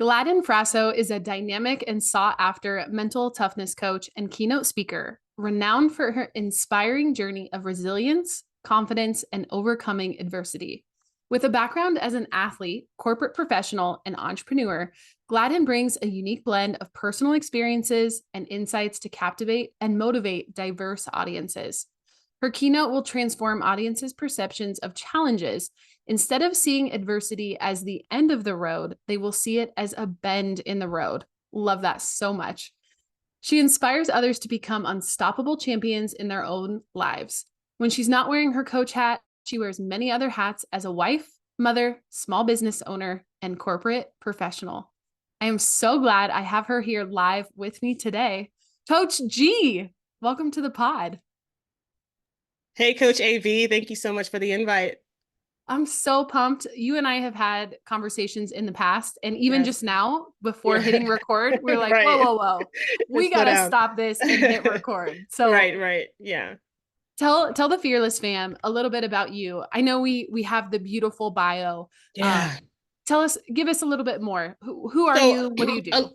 Gladine Frasso is a dynamic and sought after mental toughness coach and keynote speaker, renowned for her inspiring journey of resilience, confidence, and overcoming adversity. With a background as an athlete, corporate professional, and entrepreneur, Gladden brings a unique blend of personal experiences and insights to captivate and motivate diverse audiences. Her keynote will transform audiences' perceptions of challenges. Instead of seeing adversity as the end of the road, they will see it as a bend in the road. Love that so much. She inspires others to become unstoppable champions in their own lives. When she's not wearing her coach hat, she wears many other hats as a wife, mother, small business owner, and corporate professional. I am so glad I have her here live with me today. Coach G, welcome to the pod. Hey, Coach AV, thank you so much for the invite. I'm so pumped. You and I have had conversations in the past, and even Yes. just now, before Yeah. hitting record, we are like, whoa, Right. whoa, whoa. We Let's slow gotta down. stop this and hit record. So Right, right. Yeah. tell the Fearless fam a little bit about you. I know we have the beautiful bio. Yeah. Give us a little bit more. Who are So you? What do you a, do?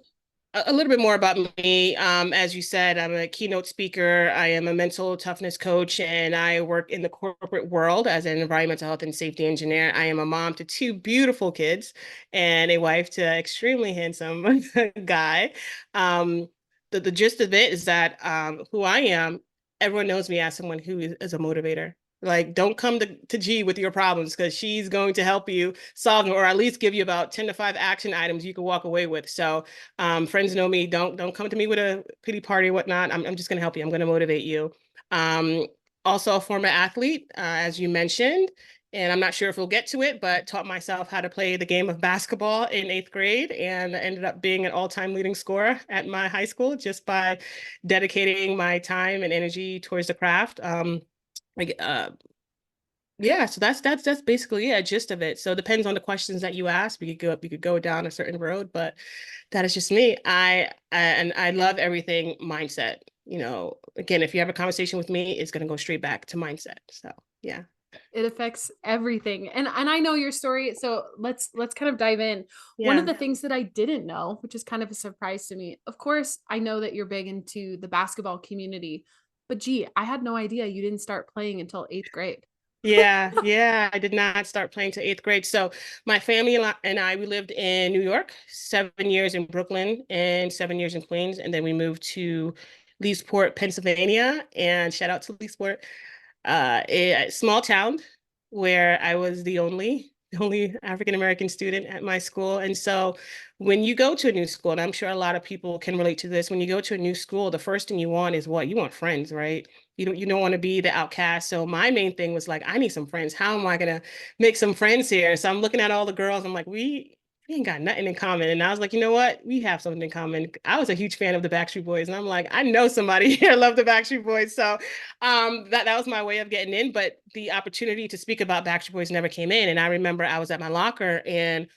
a little bit more about me. As you said, I'm a keynote speaker. I am a mental toughness coach, and I work in the corporate world as an environmental health and safety engineer. I am a mom to two beautiful kids and a wife to an extremely handsome guy. Um, the gist of it is that who I am, everyone knows me as someone who is a motivator. Like, don't come to G with your problems because she's going to help you solve them or at least give you about 10 to 5 action items you can walk away with. So friends know me. Don't come to me with a pity party or whatnot. I'm just going to help you. I'm going to motivate you. Um, Also a former athlete, as you mentioned, and I'm not sure if we'll get to it, but taught myself how to play the game of basketball in eighth grade and ended up being an all-time leading scorer at my high school just by dedicating my time and energy towards the craft. Like, yeah, so that's basically a gist of it. So it depends on the questions that you ask. We could go down a certain road, but that is just me. And I love everything mindset. Again, if you have a conversation with me, it's gonna go straight back to mindset. So yeah. It affects everything. And I know your story, so let's kind of dive in. One of Yeah. the things that I didn't know, which is kind of a surprise to me. Of course, I know that you're big into the basketball community, but gee, I had no idea you didn't start playing until 8th grade. Yeah, yeah. I did not start playing to eighth grade. So my family and I, we lived in New York, 7 years in Brooklyn and 7 years in Queens. And then we moved to Leesport, Pennsylvania. And shout out to Leesport, a small town where I was the only African American student at my school. And so when you go to a new school, and I'm sure a lot of people can relate to this, when you go to a new school, the first thing you want is what? You want friends, right? You don't want to be the outcast. So my main thing was like, I need some friends. How am I gonna make some friends here? So I'm looking at all the girls. I'm like, we ain't got nothing in common. And I was like, you know what? We have something in common. I was a huge fan of the Backstreet Boys, and I'm like, I know somebody here loved the Backstreet Boys. So that was my way of getting in. But the opportunity to speak about Backstreet Boys never came in. And I remember I was at my locker, and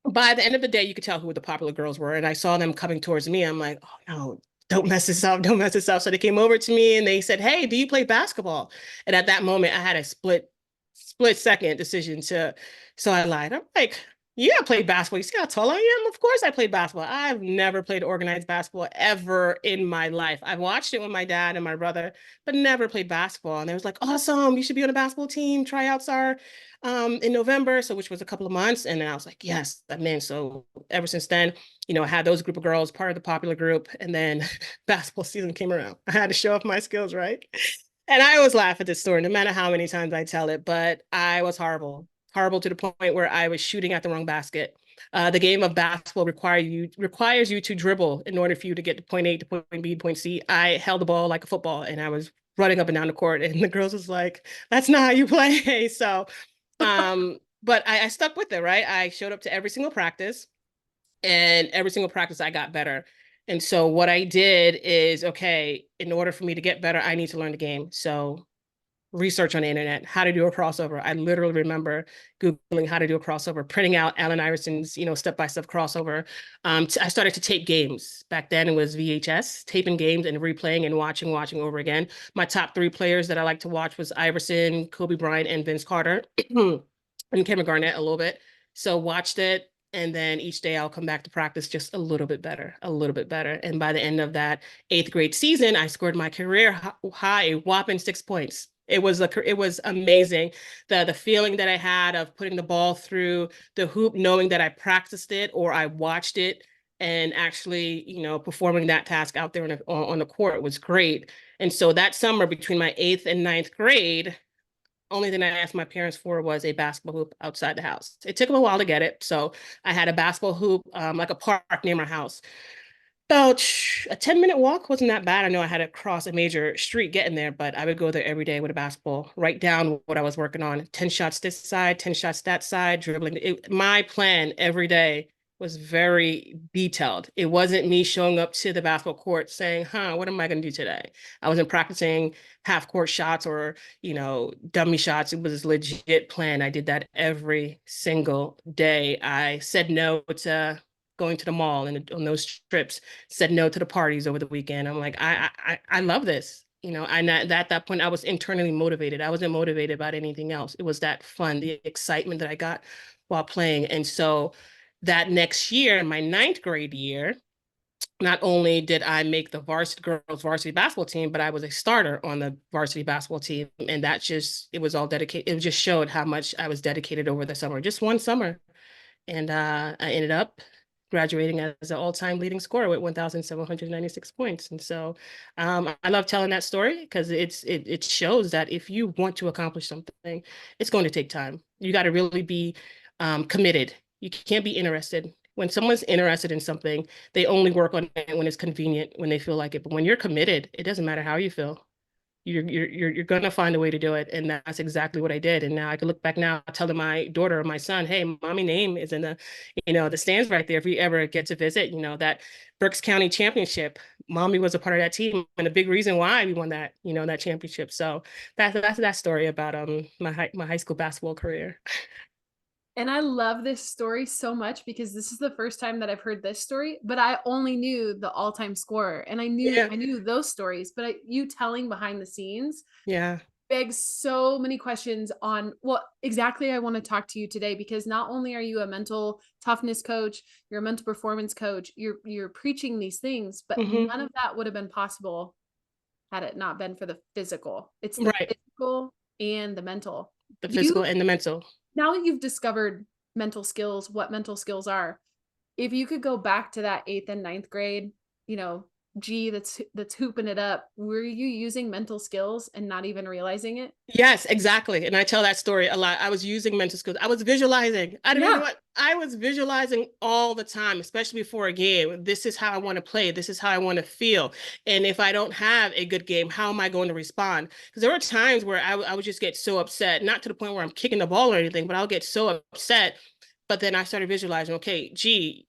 by the end of the day, you could tell who the popular girls were. And I saw them coming towards me. I'm like, oh no, don't mess this up. Don't mess this up. So they came over to me and they said, hey, do you play basketball? And at that moment, I had a split second decision to, so I lied. I'm like, yeah, I played basketball. You see how tall I am? Of course I played basketball. I've never played organized basketball ever in my life. I watched it with my dad and my brother, but never played basketball. And they was like, awesome, you should be on a basketball team. Tryouts are in November, so which was a couple of months. And then I was like, yes, I'm in. So ever since then, I had those group of girls, part of the popular group. And then basketball season came around. I had to show off my skills, right? And I always laugh at this story, no matter how many times I tell it, but I was horrible, horrible to the point where I was shooting at the wrong basket. The game of basketball requires you to dribble in order for you to get to point A to point B to point C. I held the ball like a football and I was running up and down the court, and the girls was like, "That's not how you play." So, but I stuck with it, right? I showed up to every single practice, and every single practice I got better. And so what I did is, okay, in order for me to get better, I need to learn the game. So research on the internet, how to do a crossover. I literally remember Googling how to do a crossover, printing out Allen Iverson's, step-by-step crossover. I started to tape games. Back then it was VHS, taping games and replaying and watching over again. My top three players that I like to watch was Iverson, Kobe Bryant, and Vince Carter, and Kevin Garnett a little bit. So watched it, And then each day I'll come back to practice just a little bit better, a little bit better. And by the end of that eighth grade season, I scored my career high, a whopping 6 points. It was amazing. The feeling that I had of putting the ball through the hoop, knowing that I practiced it or I watched it and actually, performing that task out there on the court was great. And so that summer between my eighth and ninth grade, only thing I asked my parents for was a basketball hoop outside the house. It took them a while to get it. So I had a basketball hoop, like a park near my house. About a 10-minute walk wasn't that bad. I know I had to cross a major street getting there, but I would go there every day with a basketball, write down what I was working on, 10 shots this side, 10 shots that side, dribbling. My plan every day was very detailed. It wasn't me showing up to the basketball court saying, what am I going to do today? I wasn't practicing half court shots or, dummy shots. It was a legit plan. I did that every single day. I said no to going to the mall and on those trips, said no to the parties over the weekend. I'm like, I love this. And at that point, I was internally motivated. I wasn't motivated about anything else. It was that fun, the excitement that I got while playing. And so that next year, my ninth grade year, not only did I make the girls varsity basketball team, but I was a starter on the varsity basketball team. And it was all dedicated. It just showed how much I was dedicated over the summer, just one summer. And I ended up graduating as an all-time leading scorer with 1,796 points. And so I love telling that story because it shows that if you want to accomplish something, it's going to take time. You got to really be committed. You can't be interested. When someone's interested in something, they only work on it when it's convenient, when they feel like it. But when you're committed, it doesn't matter how you feel. You're gonna find a way to do it, and that's exactly what I did. And now I can look back now, telling my daughter or my son, "Hey, mommy name is in the stands right there. If we ever get to visit, that Berks County championship, mommy was a part of that team, and a big reason why we won that championship." So that's that story about my high school basketball career. And I love this story so much because this is the first time that I've heard this story, but I only knew the all-time scorer and I knew those stories, but you telling behind the scenes begs so many questions on what exactly I want to talk to you today, because not only are you a mental toughness coach, you're a mental performance coach, you're preaching these things, but none of that would have been possible had it not been for the physical. It's the physical and the mental. The physical and the mental. Now that you've discovered mental skills, what mental skills are, if you could go back to that eighth and ninth grade, that's hooping it up, were you using mental skills and not even realizing it? Yes, exactly. And I tell that story a lot. I was using mental skills. I was visualizing. I was visualizing all the time, especially before a game. This is how I want to play. This is how I want to feel. And if I don't have a good game, how am I going to respond? Because there were times where I would just get so upset, not to the point where I'm kicking the ball or anything, but I'll get so upset. But then I started visualizing, okay,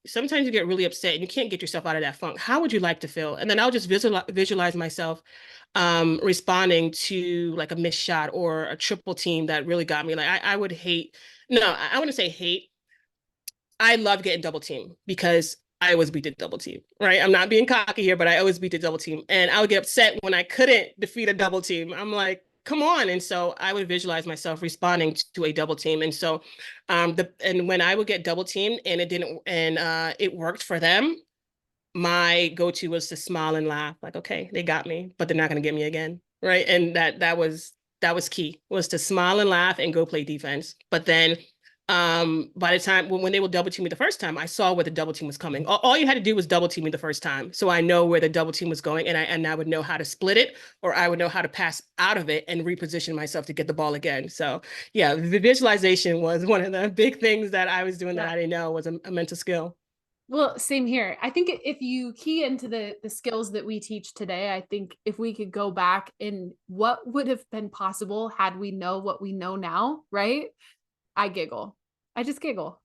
sometimes you get really upset and you can't get yourself out of that funk. How would you like to feel? And then I'll just visualize myself responding to like a missed shot or a triple team that really got me. Like I would hate, no, I wouldn't say hate. I love getting double team because I always beat the double team, right? I'm not being cocky here, but I always beat the double team. And I would get upset when I couldn't defeat a double team. I'm like, come on. And so I would visualize myself responding to a double team. And so and when I would get double teamed and it worked for them, my go-to was to smile and laugh, like, okay, they got me, but they're not going to get me again, right? And that was key, was to smile and laugh and go play defense. But then by the time when they would double team me the first time, I saw where the double team was coming. All you had to do was double team me the first time, so I know where the double team was going, and I would know how to split it, or I would know how to pass out of it and reposition myself to get the ball again. So yeah, the visualization was one of the big things that I was doing that I didn't know was a mental skill. Well, same here. I think if you key into the skills that we teach today, I think if we could go back and what would have been possible had we know what we know now, right? I giggle. I just giggle.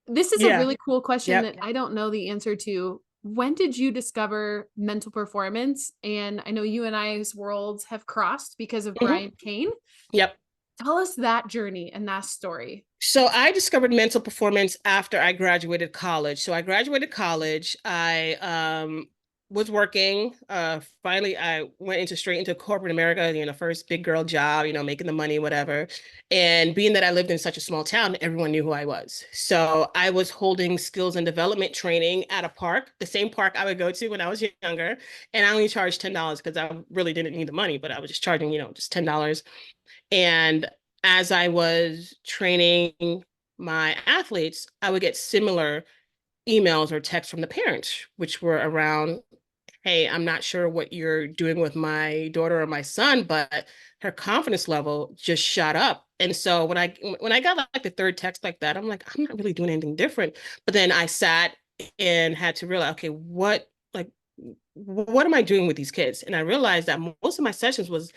This is a really cool question that I don't know the answer to. When did you discover mental performance? And I know you and I's worlds have crossed because of Brian Kane. Yep. Tell us that journey and that story. So I discovered mental performance after I graduated college. So I graduated college. was working. Finally, I went into straight into corporate America, first big girl job, making the money, whatever. And being that I lived in such a small town, everyone knew who I was. So I was holding skills and development training at a park, the same park I would go to when I was younger. And I only charged $10 because I really didn't need the money, but I was just charging, just $10. And as I was training my athletes, I would get similar emails or texts from the parents, which were around, hey, I'm not sure what you're doing with my daughter or my son, but her confidence level just shot up. And so when I got like the third text like that, I'm like, I'm not really doing anything different. But then I sat and had to realize, okay, what am I doing with these kids? And I realized that most of my sessions was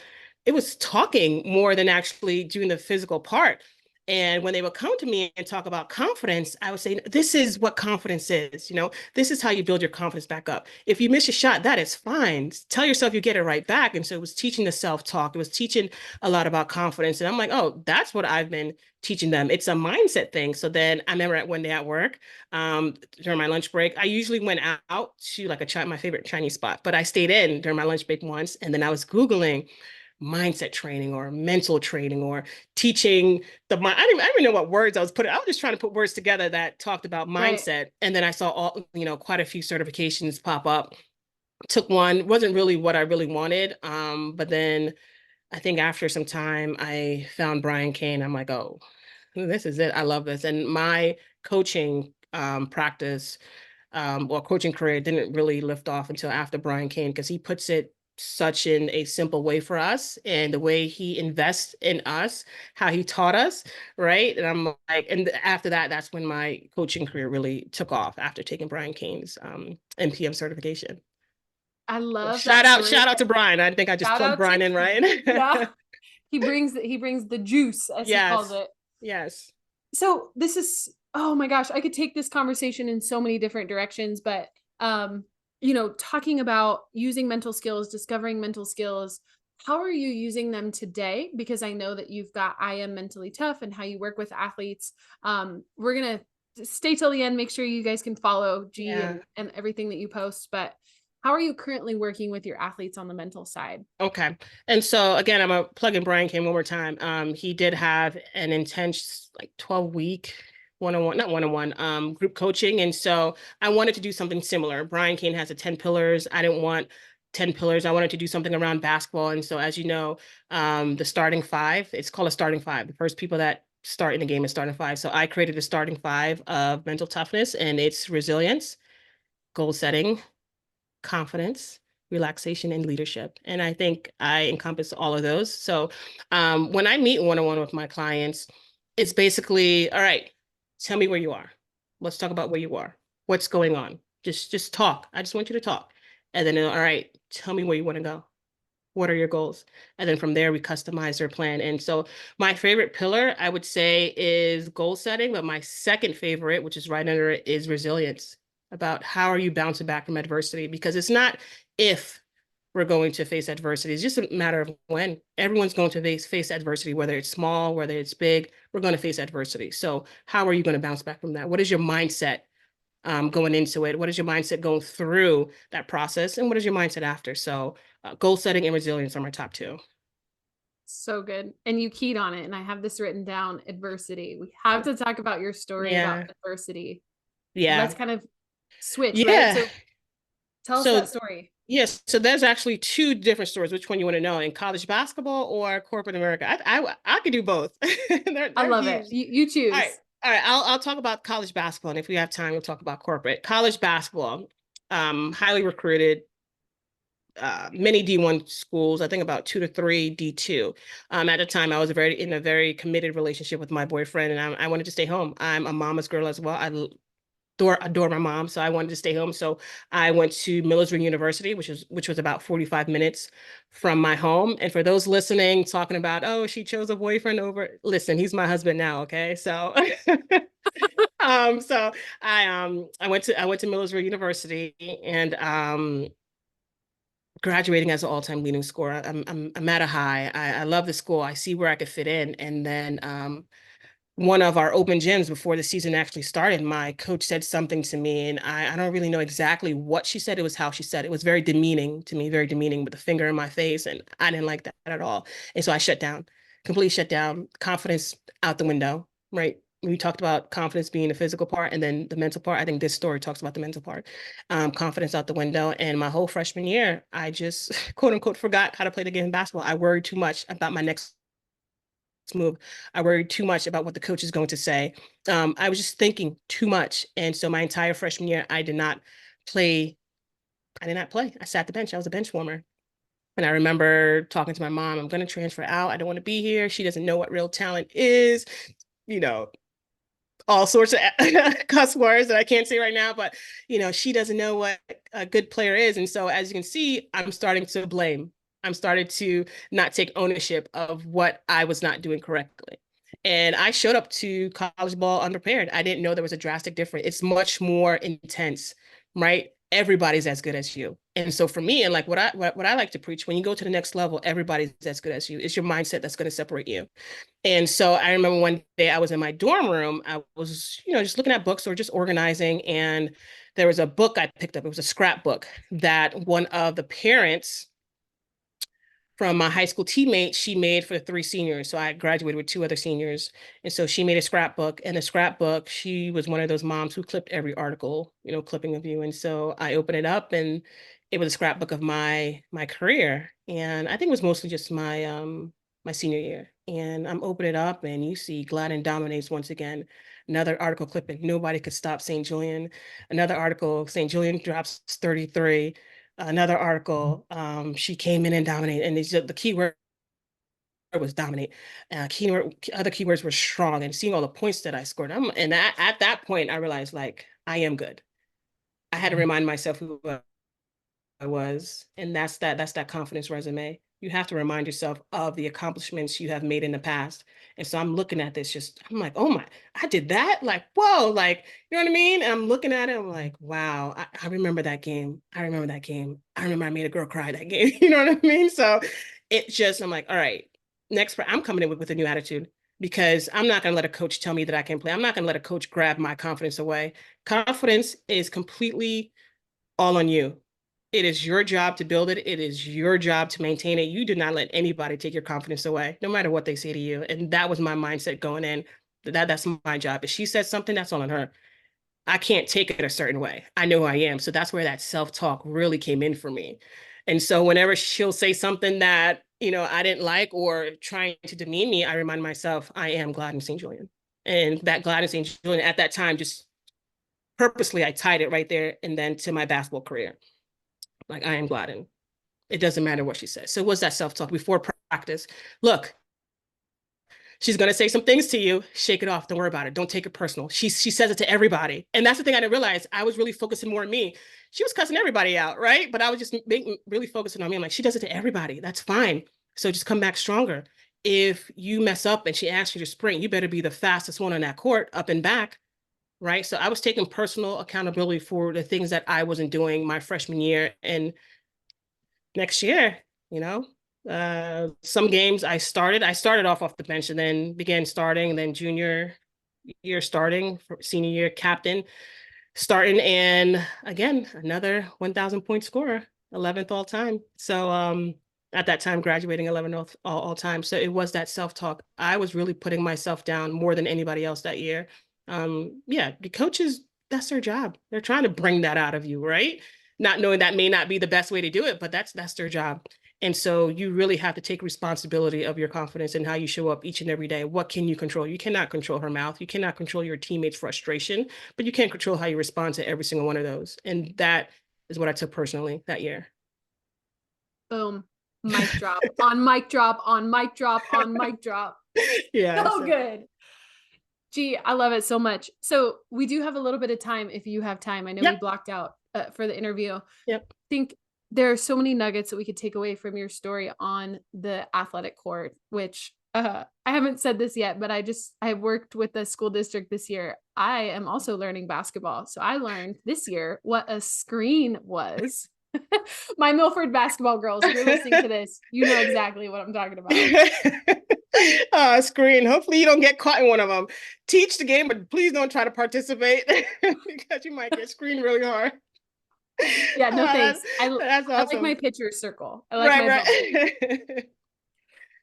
talking more than actually doing the physical part. And when they would come to me and talk about confidence, I would say, this is what confidence is. This is how you build your confidence back up. If you miss a shot, that is fine. Tell yourself you get it right back. And so it was teaching the self-talk. It was teaching a lot about confidence. And I'm like, oh, that's what I've been teaching them. It's a mindset thing. So then I remember one day at work, during my lunch break, I usually went out to like my favorite Chinese spot, but I stayed in during my lunch break once. And then I was Googling mindset training or mental training or teaching the mind. I didn't even know what words I was putting. I was just trying to put words together that talked about Right. mindset. And then I saw quite a few certifications pop up. Took one, wasn't really what I really wanted. But then I think after some time I found Brian Kane. I'm like, oh, this is it. I love this. And my coaching practice or coaching career didn't really lift off until after Brian Kane because he puts it such in a simple way for us and the way he invests in us, how he taught us, right? And I'm like, and after that, that's when my coaching career really took off after taking Brian Kane's NPM certification. I So love that shout story. out to Brian. I think I just Shout plugged out to Brian in, right? yeah. He brings the juice, as he calls Yes. it. Yes. So this is, oh my gosh, I could take this conversation in so many different directions, but talking about using mental skills, discovering mental skills, how are you using them today? Because I know that you've got I Am Mentally Tough and how you work with athletes. We're gonna stay till the end, make sure you guys can follow G Yeah. and everything that you post, but how are you currently working with your athletes on the mental side? Okay. And so again, I'm a plug in Brian Kane one more time. He did have an intense like 12-week one-on-one, not one-on-one, group coaching. And so I wanted to do something similar. Brian Kane has a 10 pillars. I didn't want 10 pillars. I wanted to do something around basketball. And so as you know, the starting five, it's called a starting five. The first people that start in the game is starting five. So I created a starting five of mental toughness, and it's resilience, goal setting, confidence, relaxation, and leadership. And I think I encompass all of those. So when I meet one-on-one with my clients, it's basically, all right, tell me where you are. Let's talk about where you are. What's going on? Just talk. I just want you to talk. And then, all right, tell me where you want to go. What are your goals? And then from there, we customize their plan. And so my favorite pillar, I would say, is goal setting. But my second favorite, which is right under it, is resilience, about how are you bouncing back from adversity? Because it's not if we're going to face adversity. It's just a matter of when. Everyone's going to face adversity, whether it's small, whether it's big, we're going to face adversity. So how are you going to bounce back from that? What is your mindset going into it? What is your mindset going through that process? And what is your mindset after? So goal setting and resilience are my top two. So good. And you keyed on it. And I have this written down, adversity. We have to talk about your story about Yeah. adversity. Let's Yeah. kind of switch, right? Yeah. So tell us that So story. yes, so there's actually two different stories. Which one you want to know, in college basketball or corporate America? I could do both. I They're love it. huge. You All right. choose. All right. I'll talk about college basketball. And if we have time, we'll talk about corporate. College basketball, highly recruited, many D1 schools, I think about 2 to 3 D2. At the time, I was in a very committed relationship with my boyfriend, and I wanted to stay home. I'm a mama's girl as well. I adore my mom, so I wanted to stay home. So I went to Millersville University, which was about 45 minutes from my home. And for those listening, talking about, oh, she chose a boyfriend over, listen, he's my husband now, okay? So so I went to Millersville University, and graduating as an all-time leading scorer. I'm at a high. I love the school. I see where I could fit in. And then one of our open gyms before the season actually started, my coach said something to me, and I don't really know exactly what she said. It was how she said it. It was very demeaning to me, very demeaning, with a finger in my face, and I didn't like that at all. And so I shut down, completely shut down, confidence out the window, right? We talked about confidence being the physical part and then the mental part. I think this story talks about the mental part. Confidence out the window. And my whole freshman year, I just quote unquote forgot how to play the game of basketball. I worried too much about my next move. I worried too much about what the coach is going to say. I was just thinking too much. And so my entire freshman year, I did not play. I did not play. I sat the bench. I was a bench warmer. And I remember talking to my mom, I'm going to transfer out. I don't want to be here. She doesn't know what real talent is. You know, all sorts of cuss words that I can't say right now, but she doesn't know what a good player is. And so as you can see, I'm starting to blame. I'm starting to not take ownership of what I was not doing correctly. And I showed up to college ball unprepared. I didn't know there was a drastic difference. It's much more intense, right? Everybody's as good as you. And so for me, and like what I like to preach, when you go to the next level, everybody's as good as you. It's your mindset that's going to separate you. And so I remember one day I was in my dorm room. I was, just looking at books or just organizing. And there was a book I picked up. It was a scrapbook that one of the parents from my high school teammate, she made for the 3 seniors. So I graduated with 2 other seniors. And so she made a scrapbook. And the scrapbook, she was one of those moms who clipped every article, clipping of you. And so I opened it up, and it was a scrapbook of my career. And I think it was mostly just my senior year. And I'm opening it up, and you see Gladine dominates once again. Another article clipping, nobody could stop St. Julian. Another article, St. Julian drops 33. Another article, she came in and dominated, and the keyword was dominate. Other keywords were strong, and seeing all the points that I scored. And at that point, I realized, like, I am good. I had to remind myself who I was, and that's that confidence resume. You have to remind yourself of the accomplishments you have made in the past. And so I'm looking at this, I'm like, oh my, I did that? Like, whoa, like, you know what I mean? And I'm looking at it, I'm like, wow, I remember that game. I remember that game. I remember I made a girl cry that game. You know what I mean? So I'm like, all right, I'm coming in with a new attitude, because I'm not going to let a coach tell me that I can play. I'm not going to let a coach grab my confidence away. Confidence is completely all on you. It is your job to build it. It is your job to maintain it. You do not let anybody take your confidence away, no matter what they say to you. And that was my mindset going in. That's my job. If she says something, that's all on her. I can't take it a certain way. I know who I am. So that's where that self-talk really came in for me. And so whenever she'll say something that, I didn't like or trying to demean me, I remind myself, I am Gladine St. Julian. And that Gladine St. Julian at that time, just purposely, I tied it right there and then to my basketball career. Like, I am Gladine. It doesn't matter what she says. So what's that self-talk before practice? Look, she's going to say some things to you. Shake it off. Don't worry about it. Don't take it personal. She says it to everybody. And that's the thing I didn't realize. I was really focusing more on me. She was cussing everybody out, right? But I was just really focusing on me. I'm like, she does it to everybody. That's fine. So just come back stronger. If you mess up and she asks you to sprint, you better be the fastest one on that court, up and back, right? So I was taking personal accountability for the things that I wasn't doing my freshman year. And next year, some games I started off the bench and then began starting, and then junior year starting, senior year captain starting, and again, another 1,000 point scorer, 11th all time. So at that time, graduating 11th all time. So it was that self-talk. I was really putting myself down more than anybody else that year. Yeah, the coaches, that's their job. They're trying to bring that out of you, right? Not knowing that may not be the best way to do it, but that's their job. And so you really have to take responsibility of your confidence and how you show up each and every day. What can you control? You cannot control her mouth. You cannot control your teammates' frustration, but you can't control how you respond to every single one of those. And that is what I took personally that year. Boom. Mic drop on mic drop on mic drop on mic drop. Yeah. So good. Gee, I love it so much. So we do have a little bit of time if you have time. I know we blocked out for the interview. Yep. I think there are so many nuggets that we could take away from your story on the athletic court, which I haven't said this yet, but I worked with the school district this year. I am also learning basketball. So I learned this year what a screen was. My Milford basketball girls, if you're listening to this, you know exactly what I'm talking about. Screen. Hopefully you don't get caught in one of them. Teach the game, but please don't try to participate because you might get screened really hard. Yeah, no That's, thanks. that's I like my awesome. picture circle. I like Right, my bubble. right.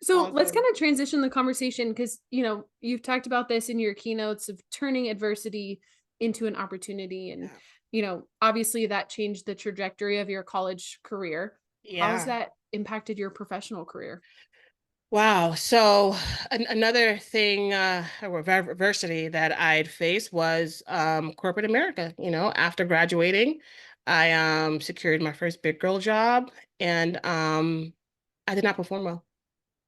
So let's Awesome. kind of transition the conversation because, you've talked about this in your keynotes of turning adversity into an opportunity. And, Yeah. obviously that changed the trajectory of your college career. How has Yeah. that impacted your professional career? Wow. So another thing, or adversity that I'd faced was corporate America. After graduating, I secured my first big girl job, and I did not perform well.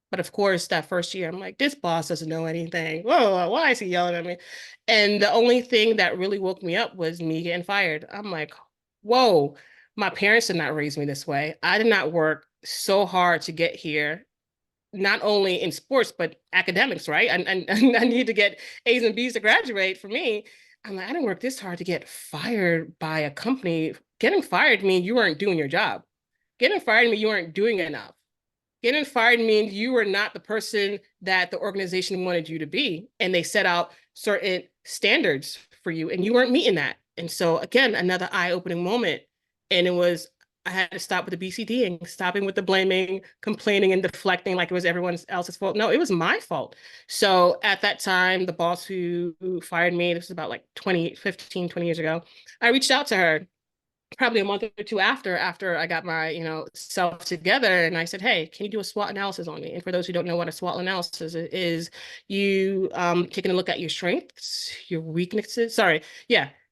But of course, that first year, I'm like, this boss doesn't know anything. Whoa, why is he yelling at me? And the only thing that really woke me up was me getting fired. I'm like, whoa, my parents did not raise me this way. I did not work so hard to get here, not only in sports, but academics, right? And I need to get A's and B's to graduate for me. I'm like, I didn't work this hard to get fired by a company. Getting fired means you weren't doing your job. Getting fired means you weren't doing enough. Getting fired means you were not the person that the organization wanted you to be. And they set out certain standards for you, and you weren't meeting that. And so, again, another eye opening moment. And it was, I had to stop with the BCDing, stopping with the blaming, complaining, and deflecting like it was everyone else's fault. No, it was my fault. So at that time, the boss who fired me, this was about like 20 years ago, I reached out to her probably a month or two after I got my self together, and I said, hey, can you do a SWOT analysis on me? And for those who don't know what a SWOT analysis is, you taking a look at your strengths, your weaknesses,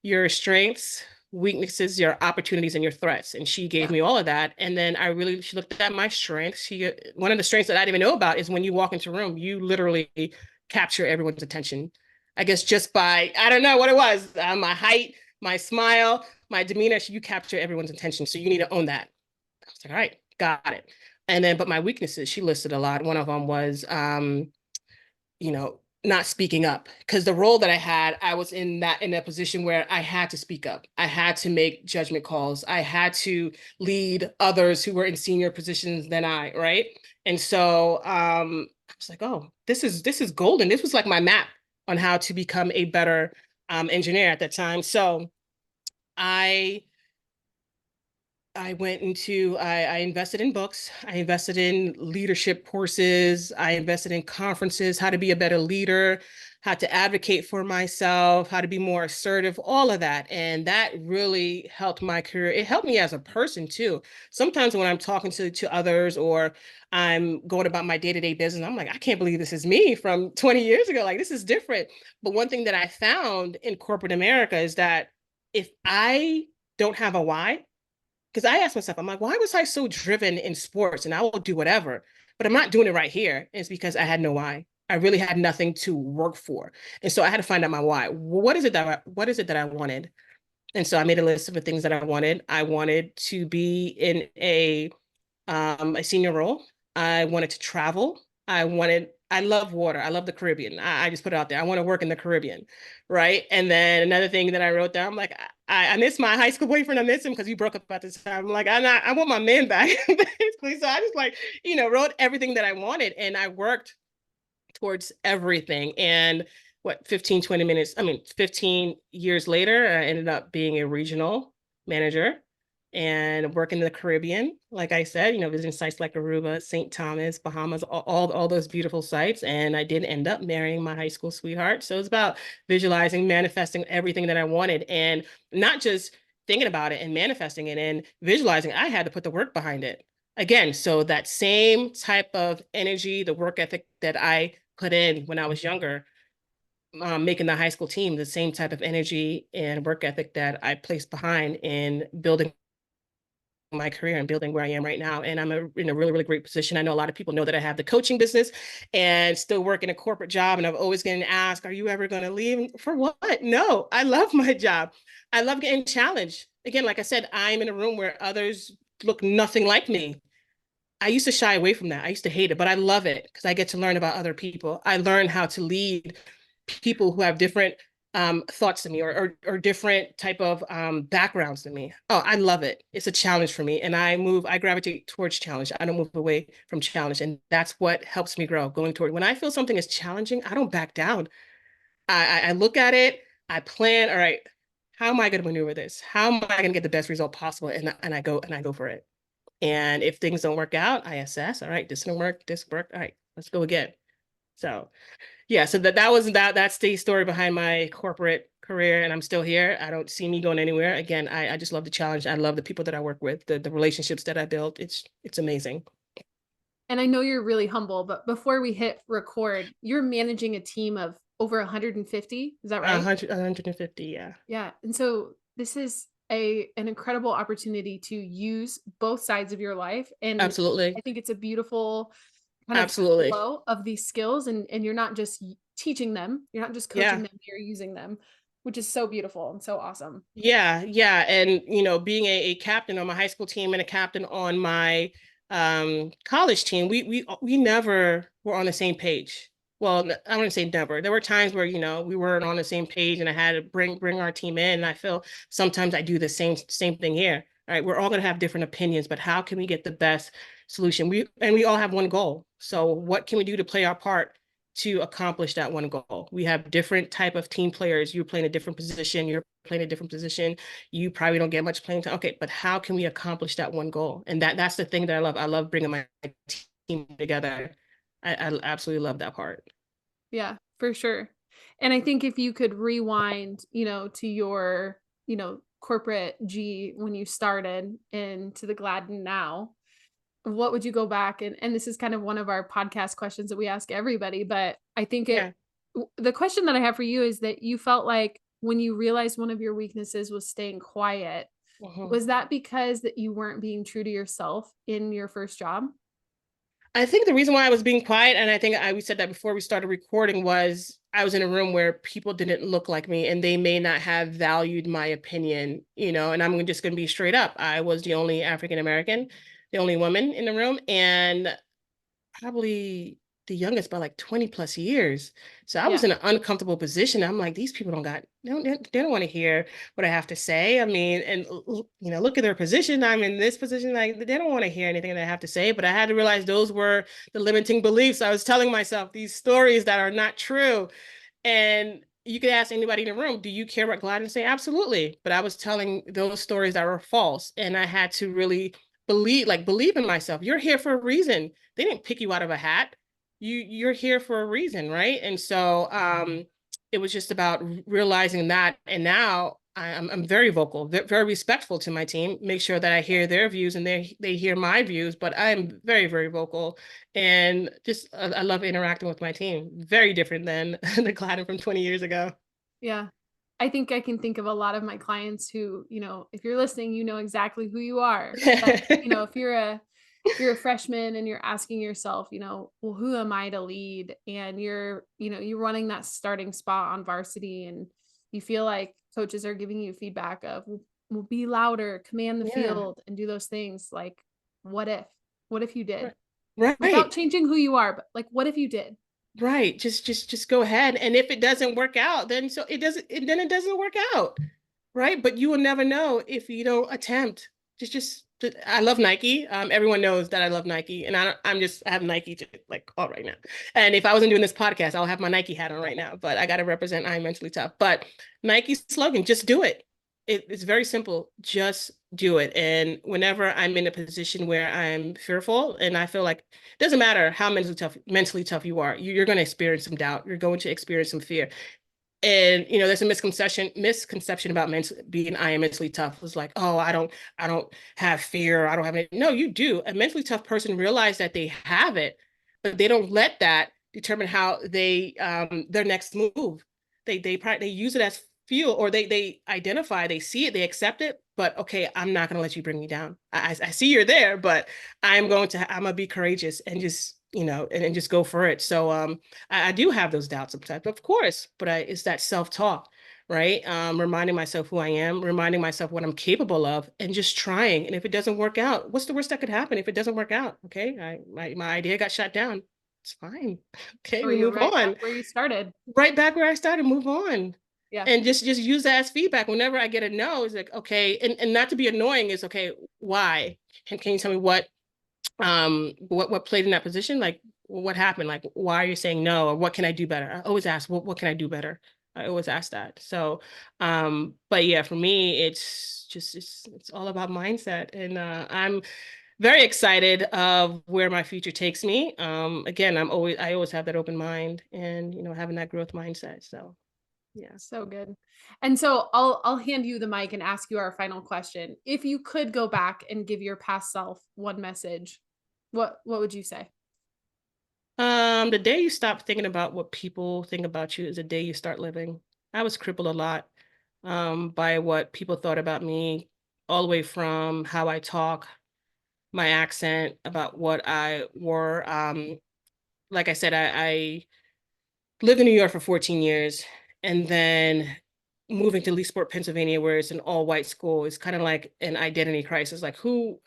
your strengths, weaknesses, your opportunities, and your threats. And she gave me all of that. And then she looked at my strengths. One of the strengths that I didn't even know about is when you walk into a room, you literally capture everyone's attention. I guess just by, I don't know what it was, my height, my smile, my demeanor, you capture everyone's attention. So you need to own that. I was like, all right, got it. And then, but my weaknesses, she listed a lot. One of them was, not speaking up, because the role that I had, I was in a position where I had to speak up. I had to make judgment calls. I had to lead others who were in senior positions than I, right? And so I was like, oh, this is golden. This was like my map on how to become a better engineer at that time. So I I invested in books. I invested in leadership courses. I invested in conferences, how to be a better leader, how to advocate for myself, how to be more assertive, all of that. And that really helped my career. It helped me as a person too. Sometimes when I'm talking to others, or I'm going about my day-to-day business, I'm like, I can't believe this is me from 20 years ago. Like, this is different. But one thing that I found in corporate America is that if I don't have a why, because I asked myself, I'm like, why was I so driven in sports and I will do whatever, but I'm not doing it right here? It's because I had no why. I really had nothing to work for. And so I had to find out my why. What is it that I wanted? And so I made a list of the things that I wanted. I wanted to be in a senior role. I wanted to travel. I love water. I love the Caribbean. I just put it out there. I want to work in the Caribbean. Right. And then another thing that I wrote down, I'm like, I miss my high school boyfriend. I miss him because we broke up at this time. I'm like, I want my man back, basically. So I just wrote everything that I wanted, and I worked towards everything. And 15 years later, I ended up being a regional manager and working in the Caribbean. Like I said, visiting sites like Aruba, St. Thomas, Bahamas, all those beautiful sites. And I did end up marrying my high school sweetheart. So it's about visualizing, manifesting everything that I wanted, and not just thinking about it and manifesting it and visualizing. I had to put the work behind it. Again, so that same type of energy, the work ethic that I put in when I was younger, making the high school team, the same type of energy and work ethic that I placed behind in building my career and building where I am right now. And I'm in a really, really great position. I know a lot of people know that I have the coaching business and still work in a corporate job. And I've always getting asked, are you ever going to leave? For what? No, I love my job. I love getting challenged. Again, like I said, I'm in a room where others look nothing like me. I used to shy away from that. I used to hate it, but I love it because I get to learn about other people. I learn how to lead people who have different thoughts to me, or different type of backgrounds to me. Oh, I love it. It's a challenge for me. And I gravitate towards challenge. I don't move away from challenge. And that's what helps me grow, going toward when I feel something is challenging, I don't back down. I look at it, I plan, all right, how am I going to maneuver this? How am I going to get the best result possible? And I go for it. And if things don't work out, I assess, all right, this didn't work, this worked. All right, let's go again. So yeah, so that's the story behind my corporate career, and I'm still here. I don't see me going anywhere. Again, I just love the challenge. I love the people that I work with, the relationships that I built. It's amazing. And I know you're really humble, but before we hit record, you're managing a team of over 150. Is that right? 150, yeah. Yeah. And so this is an incredible opportunity to use both sides of your life. And I Absolutely. think it's a beautiful kind of Absolutely. flow of these skills. And you're not just teaching them, you're not just coaching Yeah. them, you're using them, which is so beautiful and so awesome. Yeah, yeah. And being a captain on my high school team and a captain on my college team, we never were on the same page. Well, I wouldn't say never. There were times where, we weren't on the same page and I had to bring our team in. And I feel sometimes I do the same thing here. All right, we're all gonna have different opinions, but how can we get the best solution? We all have one goal. So what can we do to play our part to accomplish that one goal? We have different type of team players. You're playing a different position, you're playing a different position. You probably don't get much playing time. Okay, but how can we accomplish that one goal? And that's the thing that I love. I love bringing my team together. I absolutely love that part. Yeah, for sure. And I think if you could rewind, to your, corporate G when you started and to the Gladden now, what would you go back and this is kind of one of our podcast questions that we ask everybody, but I think Yeah. the question that I have for you is that you felt like when you realized one of your weaknesses was staying quiet, Mhm. was that because that you weren't being true to yourself in your first job? I think the reason why I was being quiet, and I think we said that before we started recording, was I was in a room where people didn't look like me and they may not have valued my opinion, and I'm just going to be straight up. I was the only African American, the only woman in the room, and probably the youngest by like 20 plus years. So I was Yeah. in an uncomfortable position. I'm like, these people they don't want to hear what I have to say. I mean, and look at their position. I'm in this position, like they don't want to hear anything that I have to say. But I had to realize those were the limiting beliefs. I was telling myself these stories that are not true. And you could ask anybody in the room, do you care what Gladys say? Absolutely. But I was telling those stories that were false. And I had to really believe in myself. You're here for a reason. They didn't pick you out of a hat. You're here for a reason, right? And so it was just about realizing that. And now I'm very vocal, very respectful to my team, make sure that I hear their views and they hear my views, but I'm very, very vocal and just I love interacting with my team. Very different than the Gladden from 20 years ago. Yeah. I think I can think of a lot of my clients who, if you're listening, you know exactly who you are. But, if you're a freshman and you're asking yourself, well, who am I to lead? And you're running that starting spot on varsity and you feel like coaches are giving you feedback of, well, be louder, command the Yeah. field and do those things. Like, what if? What if you did? Without Right. changing who you are, but like, what if you did? Right. Just go ahead. And if it doesn't work out, then it doesn't work out. Right. But you will never know if you don't attempt. I love Nike. Everyone knows that I love Nike. And I have Nike to like all right now. And if I wasn't doing this podcast, I'll have my Nike hat on right now. But I gotta represent I'm mentally tough. But Nike's slogan, just do it. It's very simple. Just do it. And whenever I'm in a position where I'm fearful and I feel like it doesn't matter how mentally tough you are, you're going to experience some doubt. You're going to experience some fear. And there's a misconception about being I am mentally tough. It's like, oh, I don't have fear. I don't have any. No, you do. A mentally tough person realize that they have it, but they don't let that determine how their next move. They use it as fuel, or they identify, they see it, they accept it. But okay, I'm not going to let you bring me down. I see you're there, but I'm gonna be courageous and just and just go for it. So I do have those doubts sometimes, of course, but it's that self-talk, right? Reminding myself who I am, reminding myself what I'm capable of, and just trying. And if it doesn't work out, what's the worst that could happen if it doesn't work out? Okay, my idea got shut down. It's fine. Okay, Or we you're move right back on. where you started. Right back where I started, move on. Yeah. And just use that as feedback. Whenever I get a no, it's like, okay, and not to be annoying, is okay, why? Can you tell me what played in that position? Like what happened? Like why are you saying no? Or what can I do better? I always ask, what can I do better? I always ask that. So but yeah, for me, it's just it's all about mindset. And I'm very excited of where my future takes me. Again, I always have that open mind and having that growth mindset. So yeah. So good. And so I'll hand you the mic and ask you our final question. If you could go back and give your past self one message, what would you say? The day you stop thinking about what people think about you is the day you start living. I was crippled a lot by what people thought about me, all the way from how I talk, my accent, about what I wore. Like I said, I lived in New York for 14 years, and then moving to Leesport, Pennsylvania, where it's an all-white school, is kind of like an identity crisis. Like who,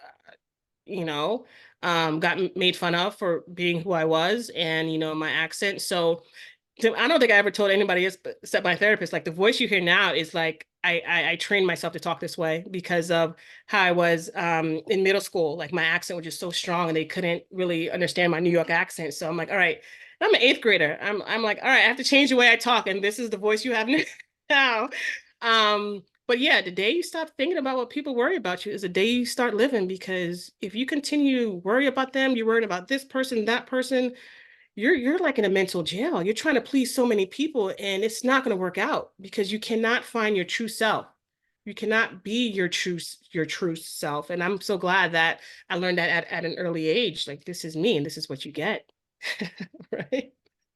you know, got made fun of for being who I was and, my accent. So I don't think I ever told anybody else except my therapist, like the voice you hear now is like, I trained myself to talk this way because of how I was in middle school. Like my accent was just so strong and they couldn't really understand my New York accent. So I'm like, all right, I'm an eighth grader. I'm like, all right, I have to change the way I talk. And this is the voice you have now. But yeah, the day you stop thinking about what people worry about you is the day you start living. Because if you continue to worry about them, you're worried about this person, that person, you're like in a mental jail. You're trying to please so many people, and it's not going to work out because you cannot find your true self. You cannot be your true self. And I'm so glad that I learned that at an early age. Like this is me, and this is what you get. Right?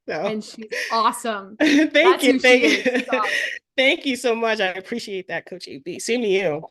So And she's awesome. thank That's you. who she is. She's awesome. Thank you so much. I appreciate that, Coach AB. Same to you.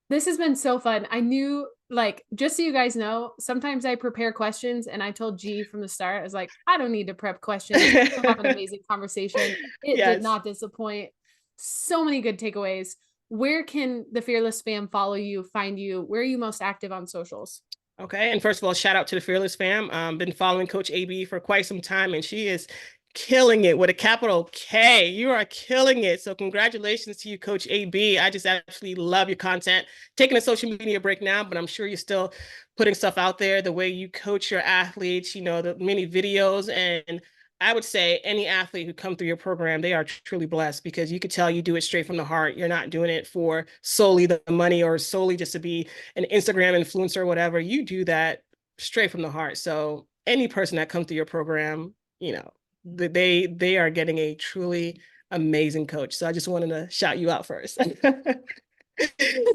This has been so fun. I knew, like, just so you guys know, sometimes I prepare questions and I told G from the start, I was like, I don't need to prep questions. We'll have an amazing conversation. It did Yes. not disappoint. So many good takeaways. Where can the Fearless fam follow you, find you? Where are you most active on socials? Okay. And first of all, shout out to the Fearless fam. Been following Coach AB for quite some time, and she is killing it with a capital K. You are killing it. So congratulations to you, Coach AB. I just absolutely love your content. Taking a social media break now, but I'm sure you're still putting stuff out there, the way you coach your athletes, the many videos. And I would say any athlete who come through your program, they are truly blessed because you could tell you do it straight from the heart. You're not doing it for solely the money or solely just to be an Instagram influencer or whatever. You do that straight from the heart. So any person that comes through your program, they are getting a truly amazing coach. So I just wanted to shout you out first.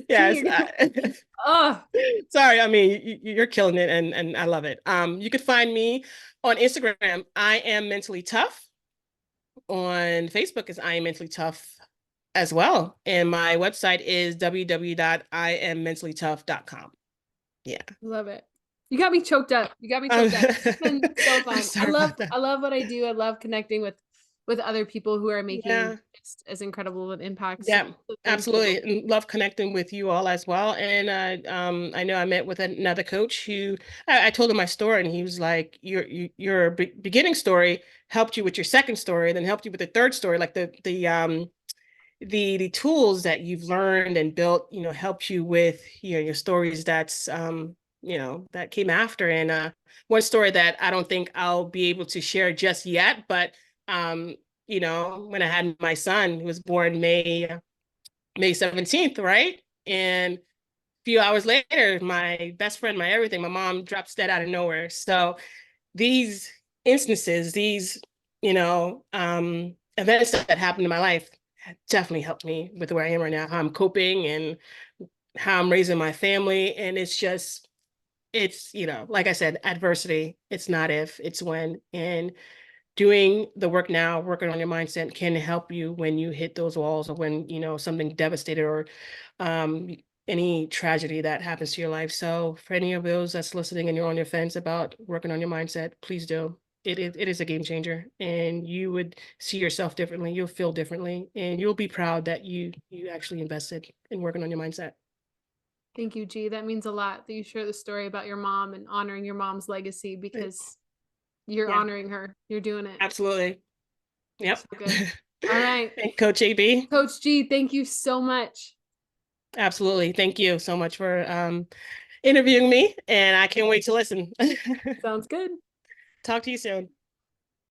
Yes. Oh, Sorry. I mean, you're killing it, and I love it. You could find me on Instagram. I am mentally tough. On Facebook is I am mentally tough as well. And my website is www.iammentallytough.com. Yeah. love it. You got me choked up. You got me choked up. It's been so I'm fun. I sorry love about that. I love what I do. I love connecting with other people who are making Yeah. just as incredible an impact. So, Yeah, so thank you. absolutely. And love connecting with you all as well. And I know I met with another coach who I told him my story, and he was like, "Your beginning story helped you with your second story, then helped you with the third story. Like the tools that you've learned and built, helped you with your stories that came after." And one story that I don't think I'll be able to share just yet, but when I had my son, who was born May 17th, right? And a few hours later, my best friend, my everything, my mom drops dead out of nowhere. So these instances, these, events that happened in my life definitely helped me with where I am right now, how I'm coping and how I'm raising my family. And like I said, adversity, it's not if, it's when. And doing the work now, working on your mindset can help you when you hit those walls or when, something devastated or um, any tragedy that happens to your life. So for any of those that's listening and you're on your fence about working on your mindset, please do. It is a game changer, and you would see yourself differently. You'll feel differently, and you'll be proud that you actually invested in working on your mindset. Thank you, G. That means a lot that you share the story about your mom and honoring your mom's legacy because you're Yeah, honoring her. You're doing it. absolutely. Yep. So good. All right. And Coach AB. Coach G, thank you so much. Absolutely. Thank you so much for interviewing me, and I can't wait to listen. Sounds good. Talk to you soon.